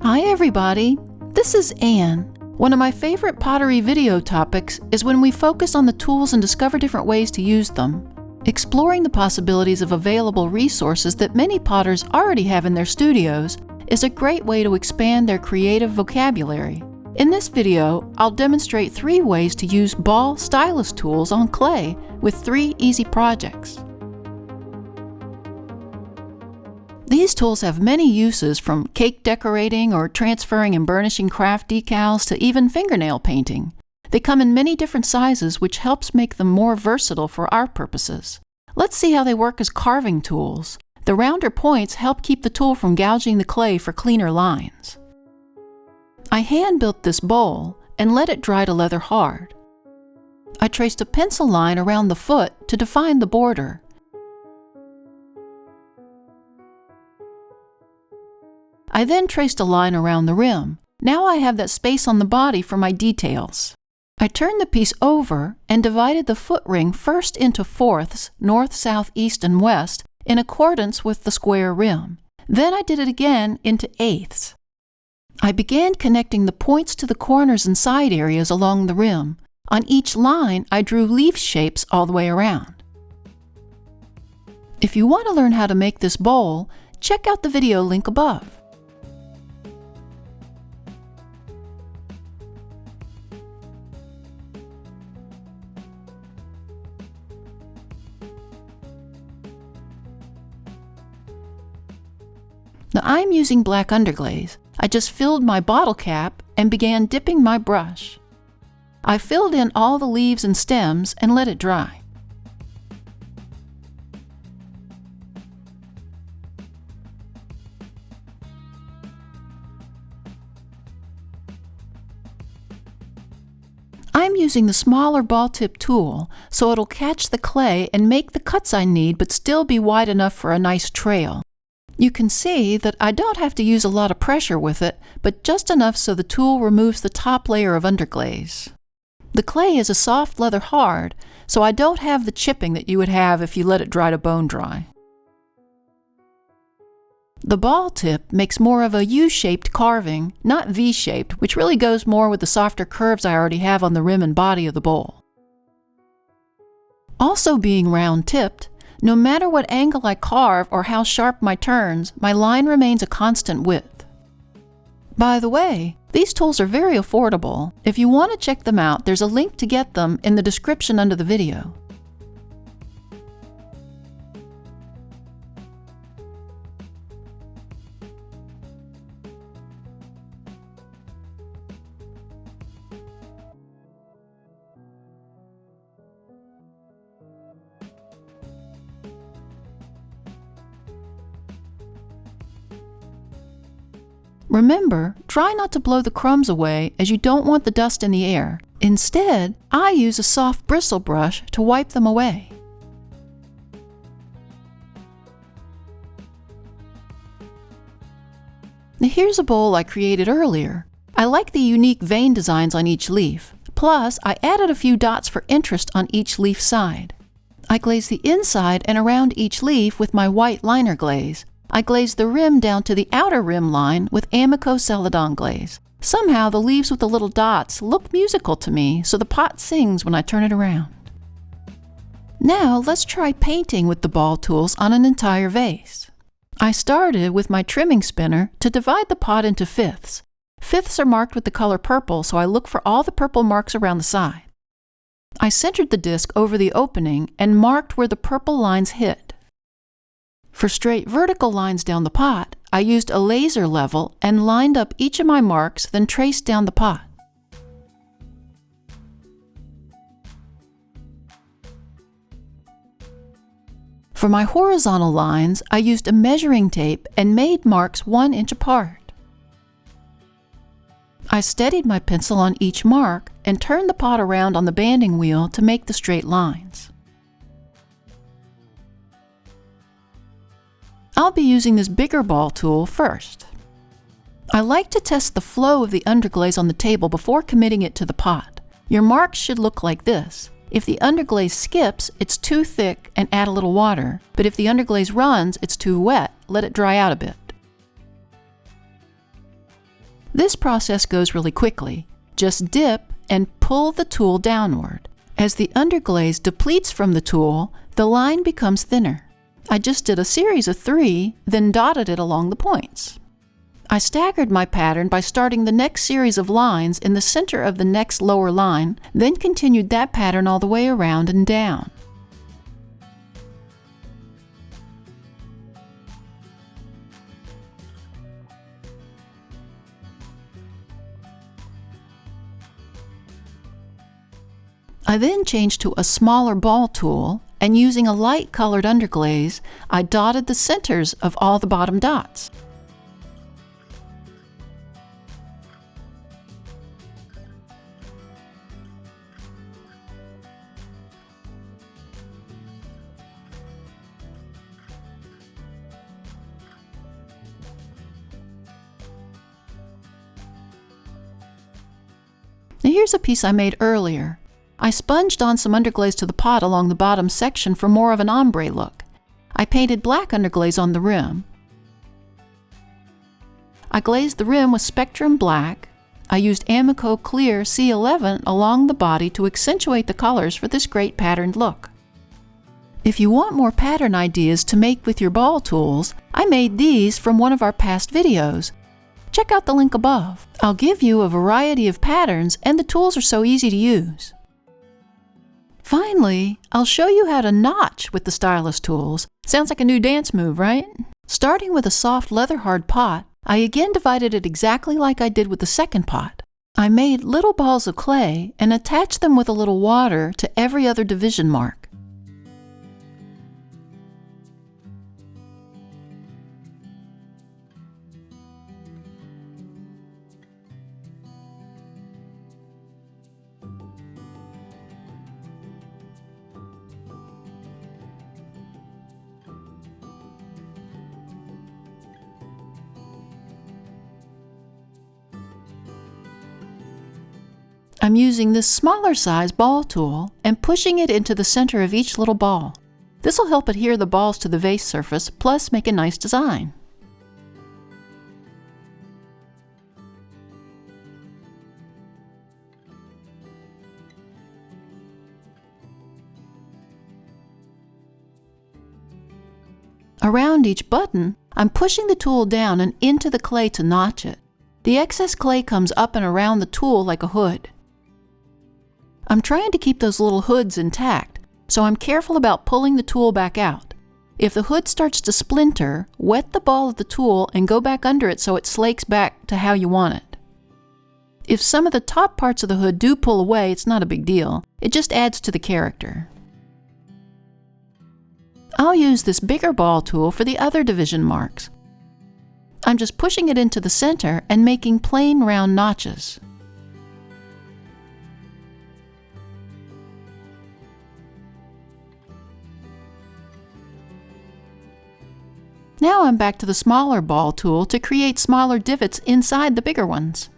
Hi everybody, this is Anne. One of my favorite pottery video topics is when we focus on the tools and discover different ways to use them. Exploring the possibilities of available resources that many potters already have in their studios is a great way to expand their creative vocabulary. In this video, I'll demonstrate 3 ways to use ball stylus tools on clay with 3 easy projects. These tools have many uses, from cake decorating or transferring and burnishing craft decals to even fingernail painting. They come in many different sizes, which helps make them more versatile for our purposes. Let's see how they work as carving tools. The rounder points help keep the tool from gouging the clay for cleaner lines. I hand-built this bowl and let it dry to leather hard. I traced a pencil line around the foot to define the border. I then traced a line around the rim. Now I have that space on the body for my details. I turned the piece over and divided the foot ring first into fourths, north, south, east, and west, in accordance with the square rim. Then I did it again into eighths. I began connecting the points to the corners and side areas along the rim. On each line, I drew leaf shapes all the way around. If you want to learn how to make this bowl, check out the video link above. Now I'm using black underglaze. I just filled my bottle cap and began dipping my brush. I filled in all the leaves and stems and let it dry. I'm using the smaller ball tip tool so it'll catch the clay and make the cuts I need but still be wide enough for a nice trail. You can see that I don't have to use a lot of pressure with it, but just enough so the tool removes the top layer of underglaze. The clay is a soft leather hard, so I don't have the chipping that you would have if you let it dry to bone dry. The ball tip makes more of a U-shaped carving, not V-shaped, which really goes more with the softer curves I already have on the rim and body of the bowl. Also being round-tipped, no matter what angle I carve or how sharp my turns, my line remains a constant width. By the way, these tools are very affordable. If you want to check them out, there's a link to get them in the description under the video. Remember, try not to blow the crumbs away, as you don't want the dust in the air. Instead, I use a soft bristle brush to wipe them away. Now here's a bowl I created earlier. I like the unique vein designs on each leaf. Plus, I added a few dots for interest on each leaf side. I glazed the inside and around each leaf with my white liner glaze. I glazed the rim down to the outer rim line with Amico Celadon glaze. Somehow the leaves with the little dots look musical to me, so the pot sings when I turn it around. Now let's try painting with the ball tools on an entire vase. I started with my trimming spinner to divide the pot into fifths. Fifths are marked with the color purple, so I look for all the purple marks around the side. I centered the disc over the opening and marked where the purple lines hit. For straight vertical lines down the pot, I used a laser level and lined up each of my marks, then traced down the pot. For my horizontal lines, I used a measuring tape and made marks 1 inch apart. I steadied my pencil on each mark and turned the pot around on the banding wheel to make the straight lines. I'll be using this bigger ball tool first. I like to test the flow of the underglaze on the table before committing it to the pot. Your marks should look like this. If the underglaze skips, it's too thick and add a little water, but if the underglaze runs, it's too wet, let it dry out a bit. This process goes really quickly. Just dip and pull the tool downward. As the underglaze depletes from the tool, the line becomes thinner. I just did a series of 3, then dotted it along the points. I staggered my pattern by starting the next series of lines in the center of the next lower line, then continued that pattern all the way around and down. I then changed to a smaller ball tool, and using a light-colored underglaze, I dotted the centers of all the bottom dots. Now here's a piece I made earlier. I sponged on some underglaze to the pot along the bottom section for more of an ombre look. I painted black underglaze on the rim. I glazed the rim with Spectrum Black. I used Amico Clear C11 along the body to accentuate the colors for this great patterned look. If you want more pattern ideas to make with your ball tools, I made these from one of our past videos. Check out the link above. I'll give you a variety of patterns, and the tools are so easy to use. Finally, I'll show you how to notch with the Stylus tools. Sounds like a new dance move, right? Starting with a soft leather-hard pot, I again divided it exactly like I did with the second pot. I made little balls of clay and attached them with a little water to every other division mark. I'm using this smaller size ball tool and pushing it into the center of each little ball. This will help adhere the balls to the vase surface, plus make a nice design. Around each button, I'm pushing the tool down and into the clay to notch it. The excess clay comes up and around the tool like a hood. I'm trying to keep those little hoods intact, so I'm careful about pulling the tool back out. If the hood starts to splinter, wet the ball of the tool and go back under it so it slakes back to how you want it. If some of the top parts of the hood do pull away, it's not a big deal. It just adds to the character. I'll use this bigger ball tool for the other division marks. I'm just pushing it into the center and making plain round notches. Now I'm back to the smaller ball tool to create smaller divots inside the bigger ones.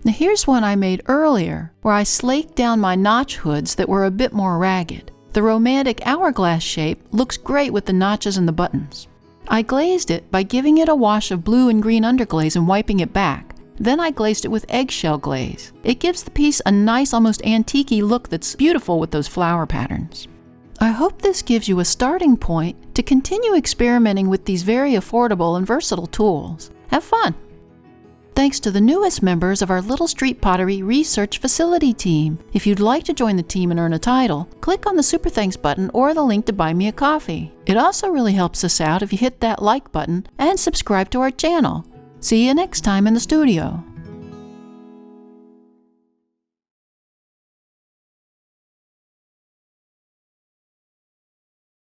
Now here's one I made earlier, where I slaked down my notch hoods that were a bit more ragged. The romantic hourglass shape looks great with the notches and the buttons. I glazed it by giving it a wash of blue and green underglaze and wiping it back. Then I glazed it with eggshell glaze. It gives the piece a nice, almost antique-y look that's beautiful with those flower patterns. I hope this gives you a starting point to continue experimenting with these very affordable and versatile tools. Have fun! Thanks to the newest members of our Little Street Pottery Research Facility team. If you'd like to join the team and earn a title, click on the Super Thanks button or the link to buy me a coffee. It also really helps us out if you hit that like button and subscribe to our channel. See you next time in the studio.